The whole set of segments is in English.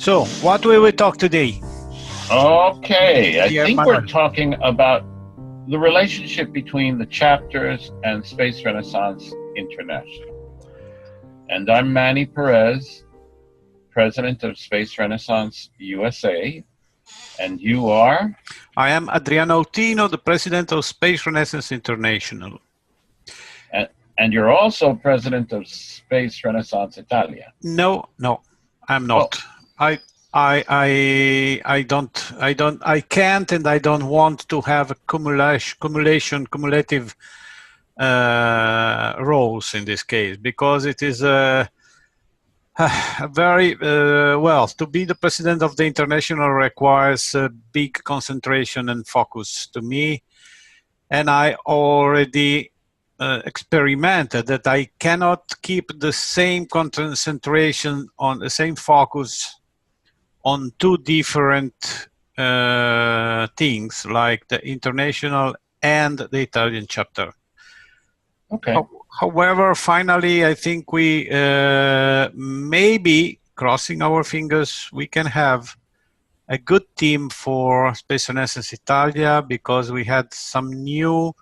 So, what will we talk today? Okay, I Dear think Manuel. we're talking about the relationship between the chapters and Space Renaissance International. And I'm Manny Perez, president of Space Renaissance USA. And you are? I am Adriano Autino, the president of Space Renaissance International. And you're also president of Space Renaissance Italia. No, I'm not. Oh. I can't, and I don't want to have a cumulative roles in this case, because it is very well, to be the president of the international requires a big concentration and focus to me, and I already experimented that I cannot keep the same concentration on the same focus on two different things, like the international and the Italian chapter. Okay. However, finally, I think we maybe, crossing our fingers, we can have a good team for Space Renaissance Italia, because we had some new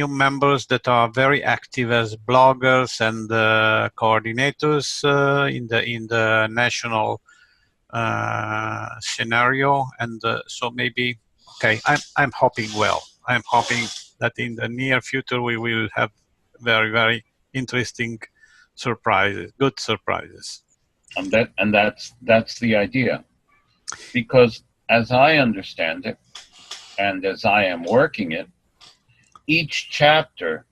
members that are very active as bloggers and coordinators in the national scenario, and so maybe, okay, I'm hoping well. I'm hoping that in the near future we will have very interesting surprises, good surprises. And that's the idea, because as I understand it, and as I am working it, each chapter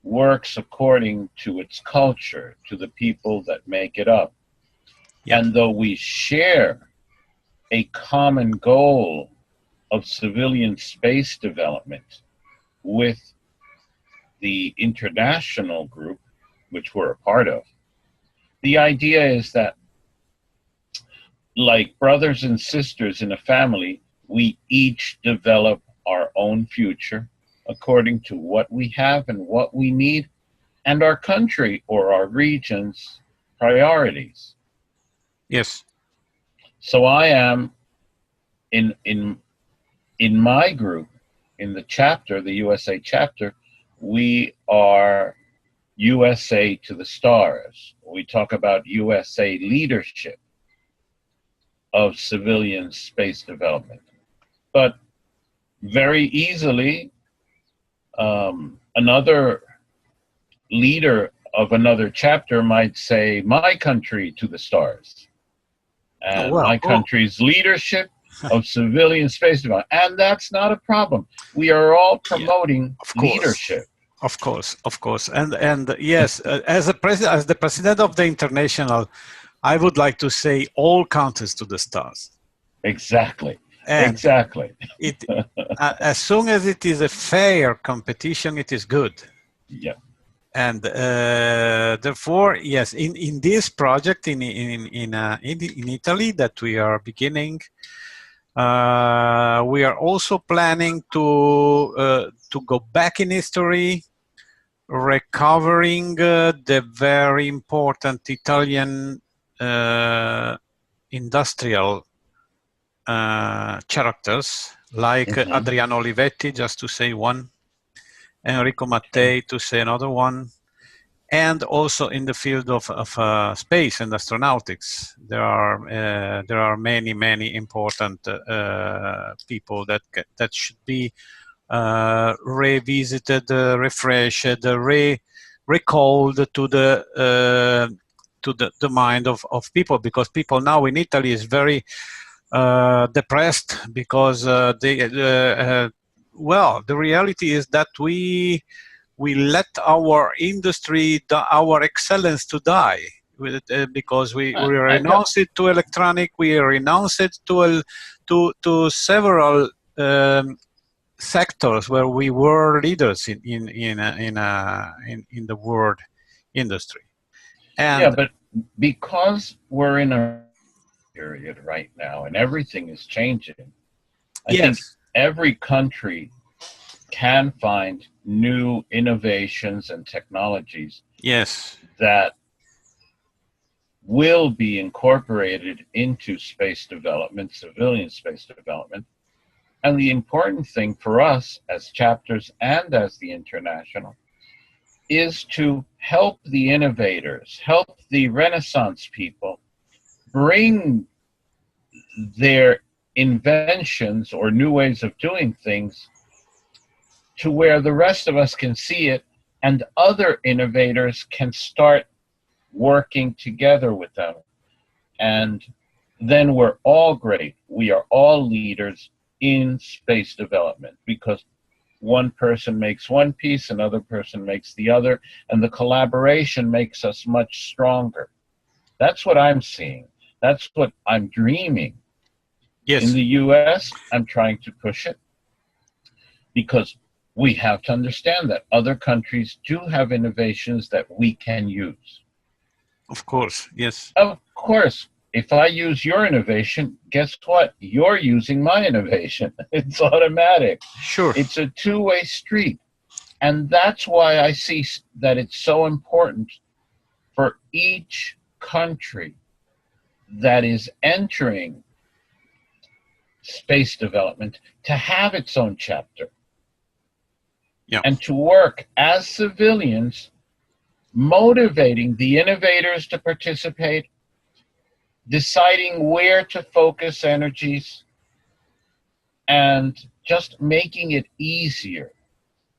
works according to its culture, to the people that make it up. Yep. And though we share a common goal of civilian space development with the international group, which we're a part of, the idea is that, like brothers and sisters in a family, we each develop our own future according to what we have and what we need, and our country or our region's priorities. Yes. So I am in my group, in the chapter, the USA chapter, we are USA to the stars. We talk about USA leadership of civilian space development. But very easily, another leader of another chapter might say, my country to the stars, and my country's leadership of civilian space development. And that's not a problem. We are all promoting leadership. Of course. And yes, as the president of the international, I would like to say all countries to the stars. Exactly. And exactly. It as soon as it is a fair competition, it is good. Yeah. And therefore, yes, in this project in Italy that we are beginning, we are also planning to go back in history, recovering the very important Italian industrial characters, like Adriano Olivetti, just to say one, Enrico Mattei, to say another one, and also in the field of space and astronautics. There are many important people that should be revisited, refreshed, recalled to the mind of people, because people now in Italy is very depressed, because the reality is that we let our industry, our excellence, to die, because we renounce it to electronic, we renounce it to several sectors where we were leaders in the world industry. And yeah, but because we're in a period right now and everything is changing, I think every country can find new innovations and technologies yes, that will be incorporated into space development, civilian space development. And the important thing for us as chapters and as the international is to help the innovators, help the Renaissance people bring their inventions or new ways of doing things to where the rest of us can see it and other innovators can start working together with them. And then we're all great. We are all leaders in space development because one person makes one piece, another person makes the other, and the collaboration makes us much stronger. That's what I'm seeing. That's what I'm dreaming. Yes. In the US, I'm trying to push it because we have to understand that other countries do have innovations that we can use. Of course, yes. Of course, if I use your innovation, guess what? You're using my innovation. It's automatic. Sure. It's a two-way street. And that's why I see that it's so important for each country that is entering space development to have its own chapter. Yeah. And to work as civilians, motivating the innovators to participate, deciding where to focus energies, and just making it easier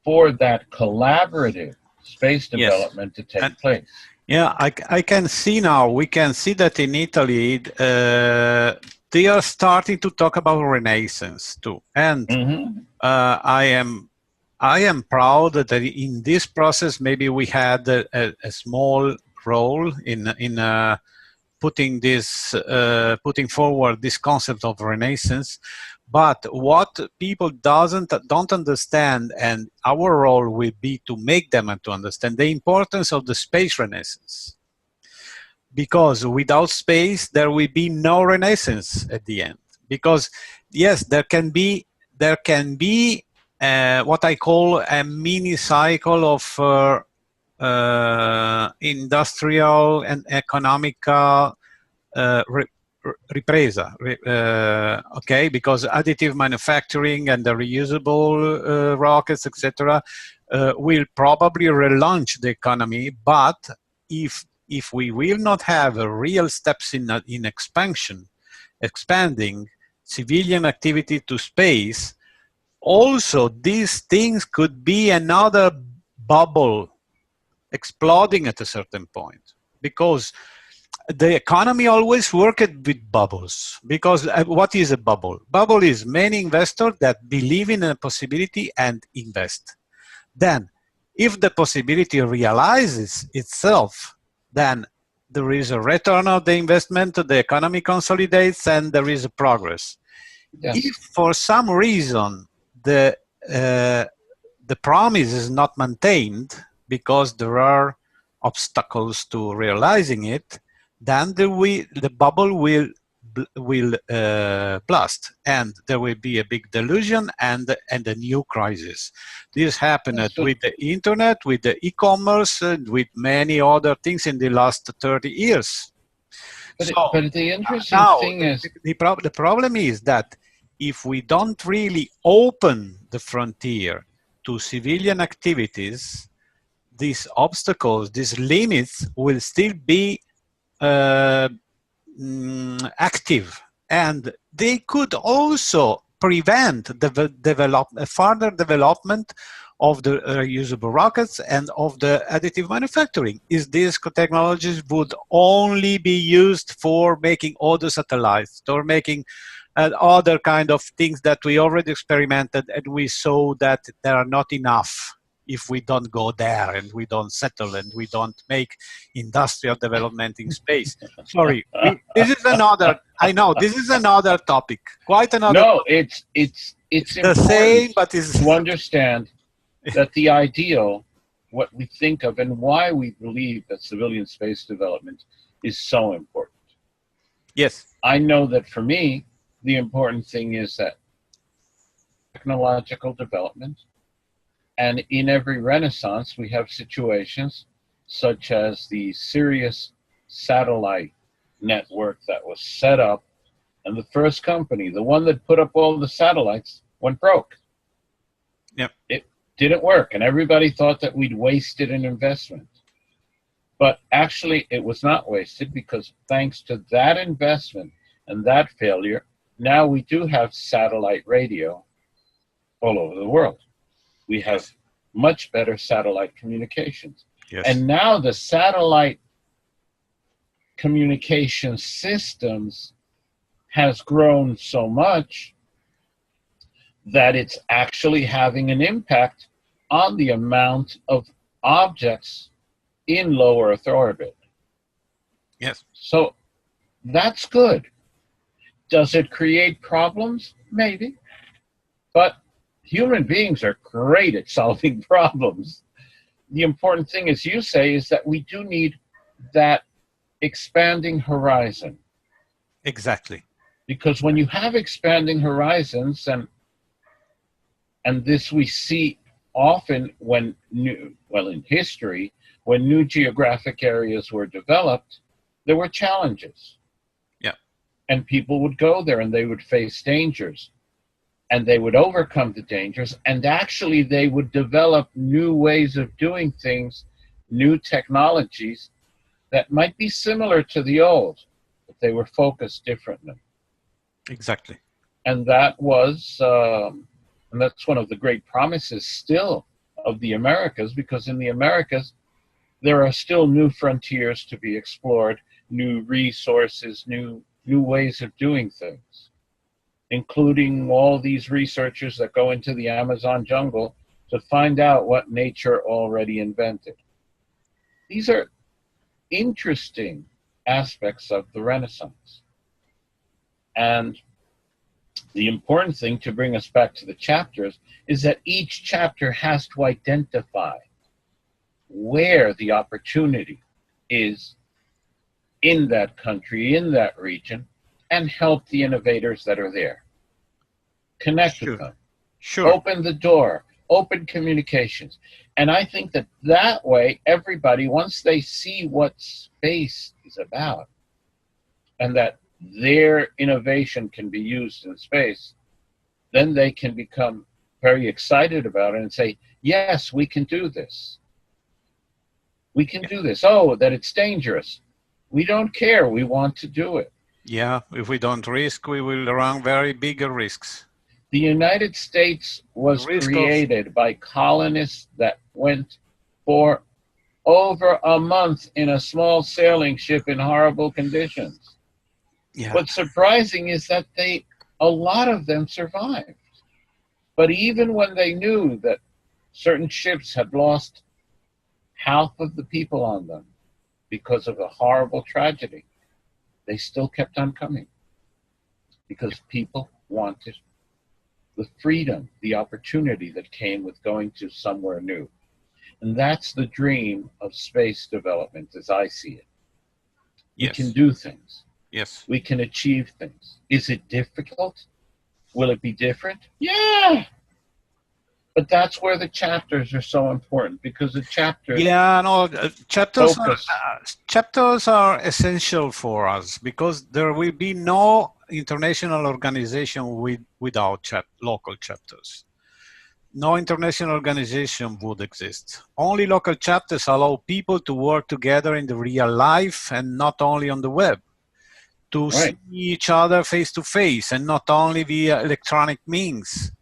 for that collaborative space development to take place. Yeah, I can see now, we can see that in Italy, they are starting to talk about Renaissance too. And I am proud that in this process, maybe we had a small role in putting forward this concept of Renaissance. But what people don't understand, and our role will be to make them to understand the importance of the space Renaissance. Because without space, there will be no Renaissance at the end. Because yes, there can be what I call a mini cycle of industrial and economical ripresa, okay, because additive manufacturing and the reusable rockets, etc., will probably relaunch the economy. But if we will not have real steps in expanding civilian activity to space, also these things could be another bubble exploding at a certain point, because the economy always worked with bubbles. Because what is a bubble? Bubble is many investors that believe in a possibility and invest. Then, if the possibility realizes itself, then there is a return of the investment, the economy consolidates, and there is a progress. Yes. If for some reason the promise is not maintained because there are obstacles to realizing it, then the bubble will blast, and there will be a big delusion and a new crisis. This happened with the internet, with the e-commerce, and with many other things in the last 30 years. But the interesting thing is... The problem is that if we don't really open the frontier to civilian activities, these obstacles, these limits will still be active, and they could also prevent the further development of the reusable rockets and of the additive manufacturing. Is these technologies would only be used for making other satellites or making other kind of things that we already experimented, and we saw that there are not enough if we don't go there and we don't settle and we don't make industrial development in space. Sorry, this is another, I know, this is another topic, quite another topic. It's the same, but it's... to understand that the ideal, what we think of and why we believe that civilian space development is so important. Yes. I know that for me, the important thing is that technological development, and in every Renaissance, we have situations such as the Sirius satellite network that was set up, and the first company, the one that put up all the satellites, went broke. Yep. It didn't work, and everybody thought that we'd wasted an investment. But actually, it was not wasted, because thanks to that investment and that failure, now we do have satellite radio all over the world. We have much better satellite communications. Yes. And now the satellite communication systems has grown so much that it's actually having an impact on the amount of objects in low Earth orbit. Yes. So that's good. Does it create problems? Maybe. But human beings are great at solving problems. The important thing, as you say, is that we do need that expanding horizon. Exactly. Because when you have expanding horizons, and this we see often when in history, when new geographic areas were developed, there were challenges. Yeah. And people would go there and they would face dangers. And they would overcome the dangers, and actually they would develop new ways of doing things, new technologies that might be similar to the old, but they were focused differently. Exactly. And that was, and that's one of the great promises still of the Americas, because in the Americas, there are still new frontiers to be explored, new resources, new ways of doing things, including all these researchers that go into the Amazon jungle to find out what nature already invented. These are interesting aspects of the Renaissance. And the important thing, to bring us back to the chapters, is that each chapter has to identify where the opportunity is in that country, in that region, and help the innovators that are there. Connect with them. Sure. Open the door. Open communications. And I think that that way, everybody, once they see what space is about, and that their innovation can be used in space, then they can become very excited about it and say, yes, we can do this. We can do this. Oh, that it's dangerous. We don't care. We want to do it. Yeah, if we don't risk, we will run very bigger risks. The United States was created by colonists that went for over a month in a small sailing ship in horrible conditions. Yeah. What's surprising is that a lot of them survived. But even when they knew that certain ships had lost half of the people on them because of a horrible tragedy, they still kept on coming, because people wanted the freedom, the opportunity that came with going to somewhere new. And that's the dream of space development, as I see it. We can do things. Yes. We can achieve things. Is it difficult? Will it be different? Yeah. But that's where the chapters are so important, because the chapters... Yeah, no, chapters are essential for us, because there will be no international organization without local chapters. No international organization would exist. Only local chapters allow people to work together in the real life and not only on the web, to see each other face to face and not only via electronic means.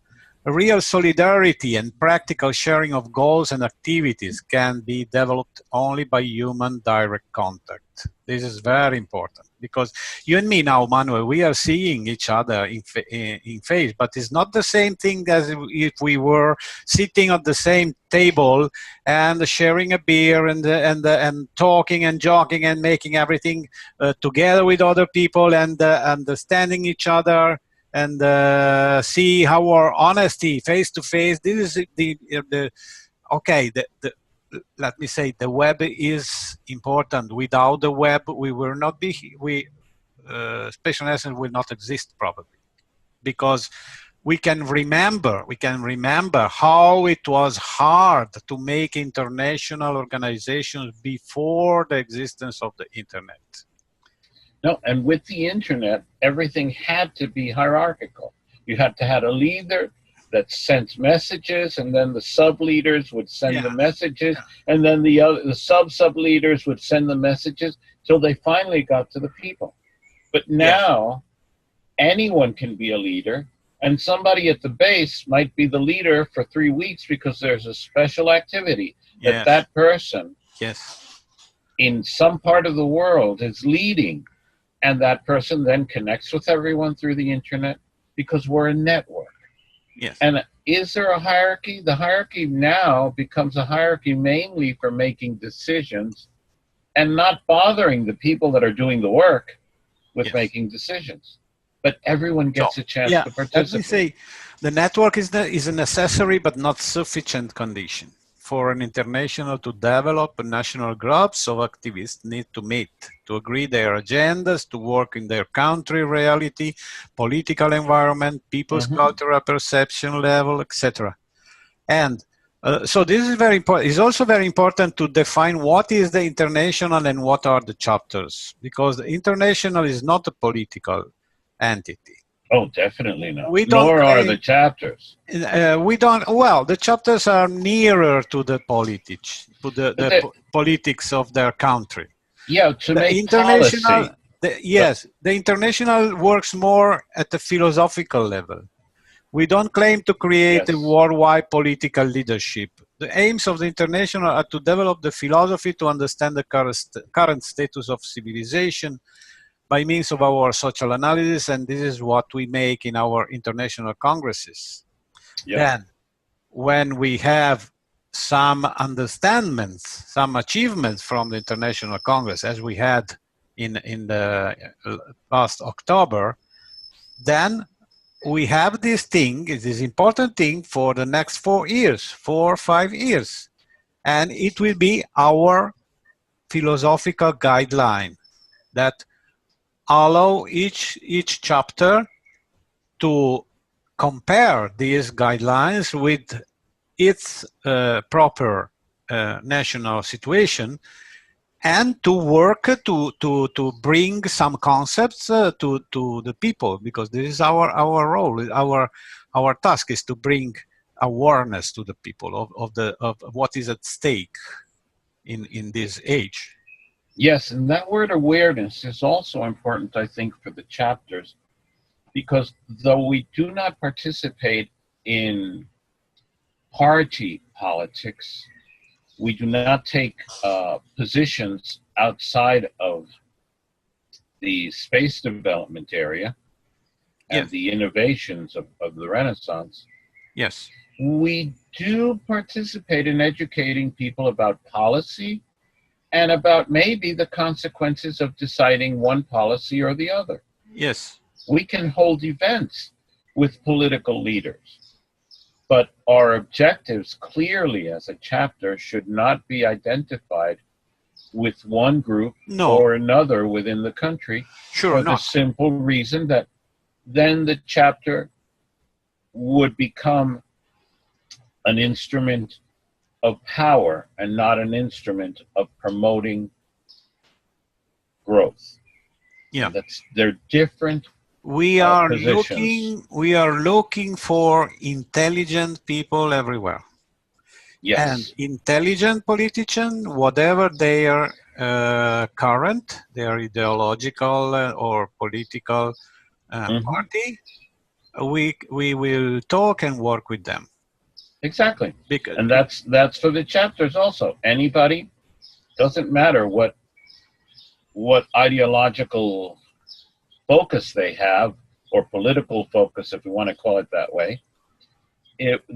Real solidarity and practical sharing of goals and activities can be developed only by human direct contact. This is very important, because you and me now, Manuel, we are seeing each other in face, but it's not the same thing as if we were sitting at the same table and sharing a beer and talking and joking and making everything together with other people and understanding each other. And see how our honesty face to face. This is let me say, the web is important. Without the web, we will not be. Special Essence will not exist probably, because we can remember how it was hard to make international organizations before the existence of the internet. No, and with the internet, everything had to be hierarchical. You had to have a leader that sent messages, and then the sub leaders would send the Yeah, messages, yeah, and then the sub leaders would send the messages till they finally got to the people. But yes, now anyone can be a leader, and somebody at the base might be the leader for 3 weeks because there's a special activity that yes, that person yes, in some part of the world is leading, and that person then connects with everyone through the internet because we're a network. yes. And is there a hierarchy? The hierarchy now becomes a hierarchy mainly for making decisions and not bothering the people that are doing the work with Yes. making decisions. But everyone So, gets a chance yeah, to let me participate. say the network is a necessary but not sufficient condition for an international to develop. National groups of activists need to meet, to agree their agendas, to work in their country reality, political environment, people's Mm-hmm. cultural perception level, etc. And so this is very important. It's also very important to define what is the international and what are the chapters, because the international is not a political entity. Oh, definitely not. We don't Nor are the claim, chapters. we don't, well, the chapters are nearer to the politics, to But they, politics of their country. yeah, to The make international, policy. But yes, the international works more at the philosophical level. We don't claim to create a yes, worldwide political leadership. The aims of the international are to develop the philosophy to understand the current status of civilization by means of our social analysis, and this is what we make in our international congresses. yeah, Then, when we have some understandings, some achievements from the International Congress, as we had in the last October, then we have this thing, this important thing for the next 4 years, 4 or 5 years, and it will be our philosophical guideline that allow each chapter to compare these guidelines with its proper national situation, and to work to bring some concepts to the people, because this is our role, our task is to bring awareness to the people of what is at stake in this age. yes. And that word awareness is also important, I think, for the chapters, because though we do not participate in party politics, we do not take positions outside of the space development area and Yes, the innovations of the Renaissance. yes, We do participate in educating people about policy and about maybe the consequences of deciding one policy or the other. yes, We can hold events with political leaders, but our objectives clearly as a chapter should not be identified with one group no, or another within the country, sure for the not, simple reason that then the chapter would become an instrument of power and not an instrument of promoting growth. yeah. They're different positions. We are looking for intelligent people everywhere, and Yes. intelligent politicians, whatever their current, their ideological or political Hmm. party, we will talk and work with them. Exactly. Because, And that's for the chapters also. Anybody, doesn't matter what ideological focus they have, or political focus, if we want to call it that way.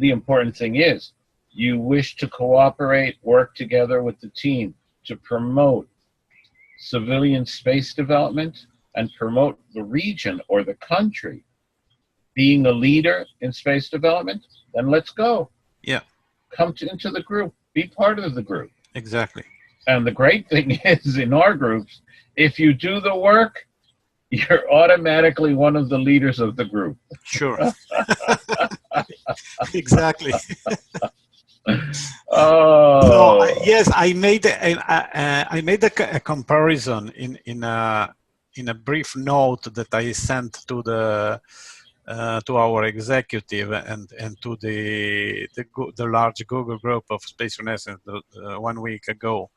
The important thing is you wish to cooperate, work together with the team to promote civilian space development and promote the region or the country being a leader in space development, then let's go. yeah, Come into the group, be part of the group. exactly. And the great thing is, in our groups, if you do the work, you're automatically one of the leaders of the group. Sure. Exactly. So Oh, yes, I made a comparison in in a brief note that I sent to our executive and to the large Google group of Space Renaissance 1 week ago,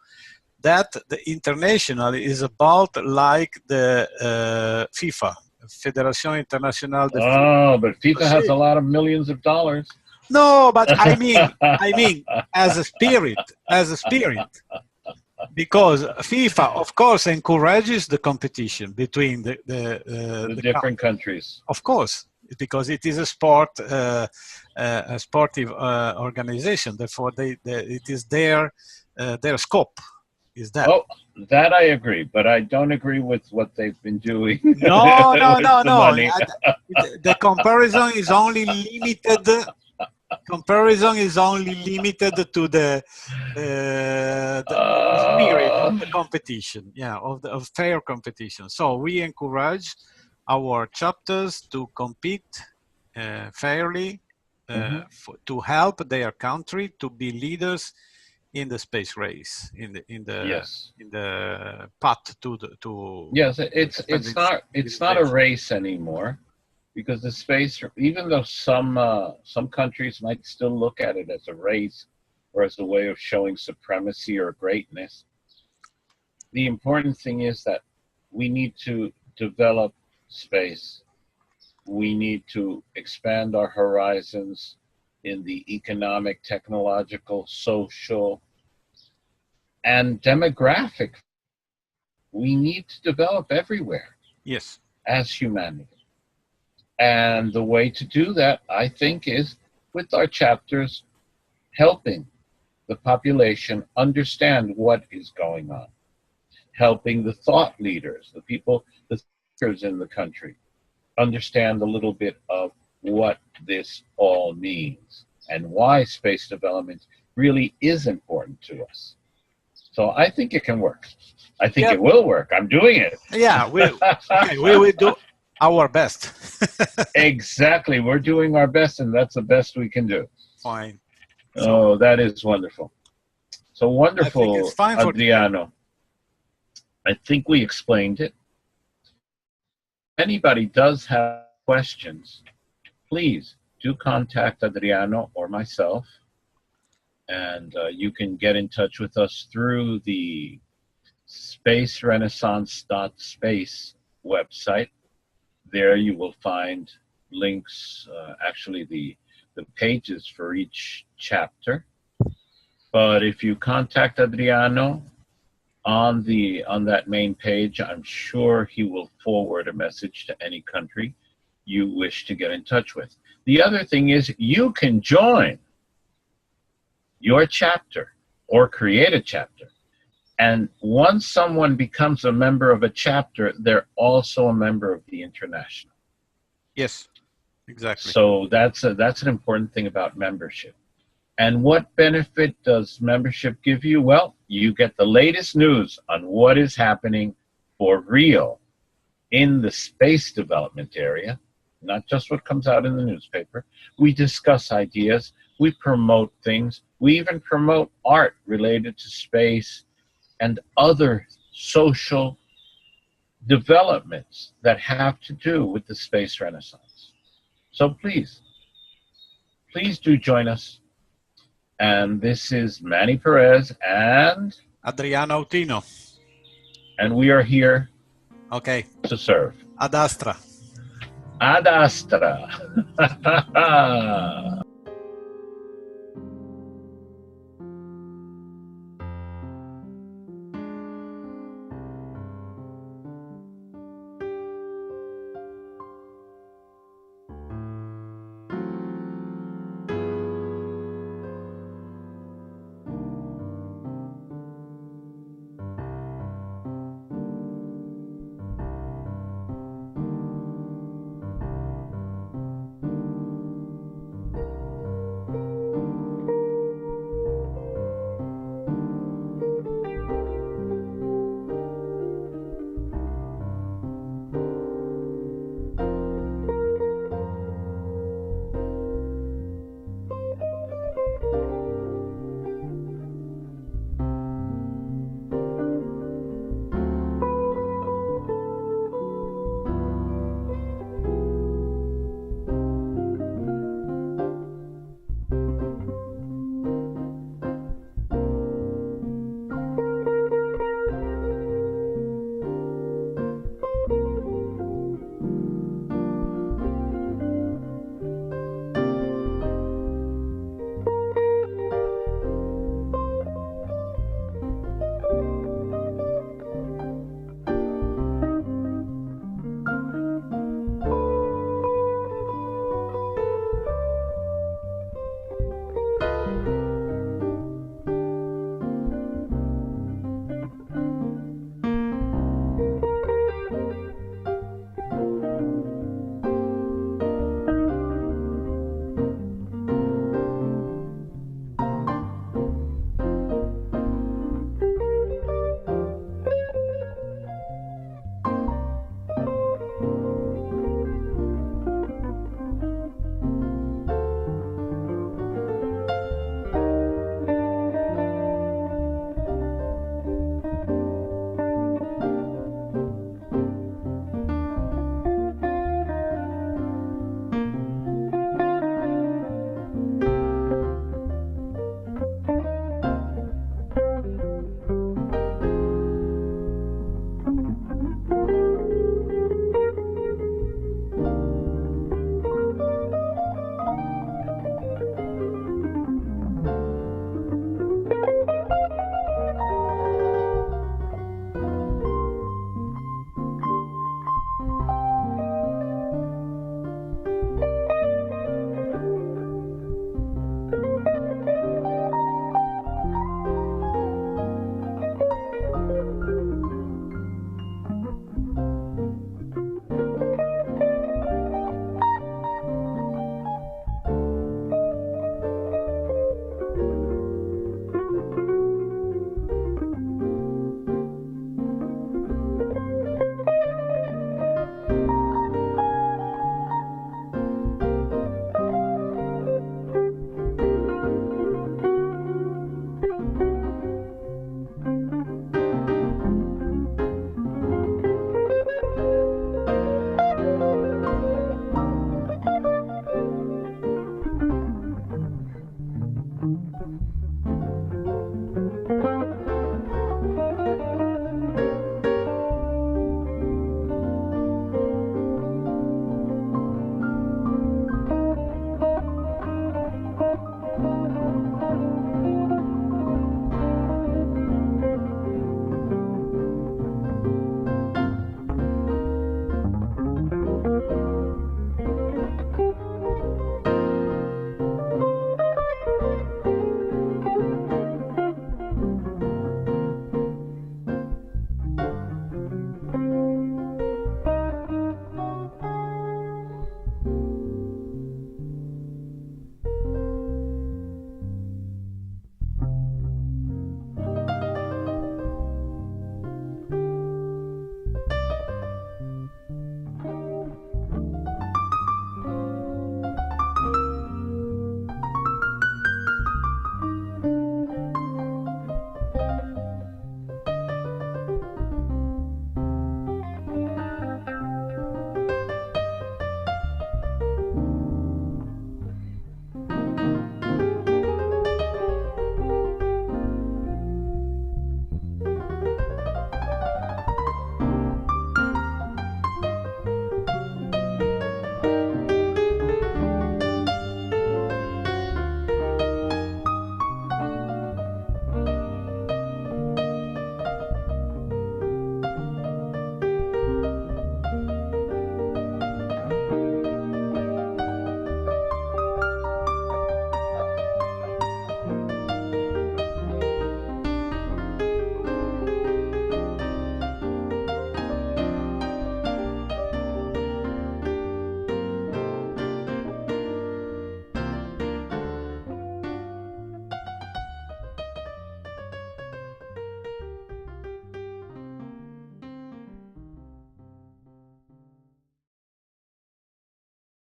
that the international is about like the FIFA, Fédération Internationale de Football. Oh, but FIFA has a lot of millions of dollars. No, but I mean, as a spirit, because FIFA, of course, encourages the competition between the different countries. Of course, because it is a sport, a sportive organization. Therefore, it is their scope. Is that? Oh, that I agree, but I don't agree with what they've been doing. No. The comparison is only limited. Comparison is only limited to the spirit of the competition, of fair competition. So we encourage our chapters to compete fairly, to help their country to be leaders in the space race, in the path to. Yes, it's not a race anymore, because the space, even though some countries might still look at it as a race or as a way of showing supremacy or greatness, the important thing is that we need to develop space. We need to expand our horizons in the economic, technological, social, and demographic. We need to develop everywhere. Yes. As humanity. And the way to do that, I think, is with our chapters helping the population understand what is going on, helping the thought leaders, the people, the thinkers in the country, understand a little bit of what this all means and why space development really is important to us. So I think it can work. I think it will work. I'm doing it. Yeah, we will do our best. Exactly. We're doing our best, and that's the best we can do. Fine. Oh, that is wonderful. So wonderful, Adriano. I think we explained it. If anybody does have questions, please do contact Adriano or myself. And you can get in touch with us through the spacerenaissance.space website. There you will find links, actually the pages for each chapter. But if you contact Adriano on that main page, I'm sure he will forward a message to any country you wish to get in touch with. The other thing is you can join your chapter or create a chapter. And once someone becomes a member of a chapter, they're also a member of the international. Yes, exactly. So that's an important thing about membership. And what benefit does membership give you? Well, you get the latest news on what is happening for real in the space development area, not just what comes out in the newspaper. We discuss ideas, we promote things, we even promote art related to space and other social developments that have to do with the space renaissance. So please do join us. And this is Manny Perez and Adriano Autino. And we are here to serve. Ad Astra. Ad Astra.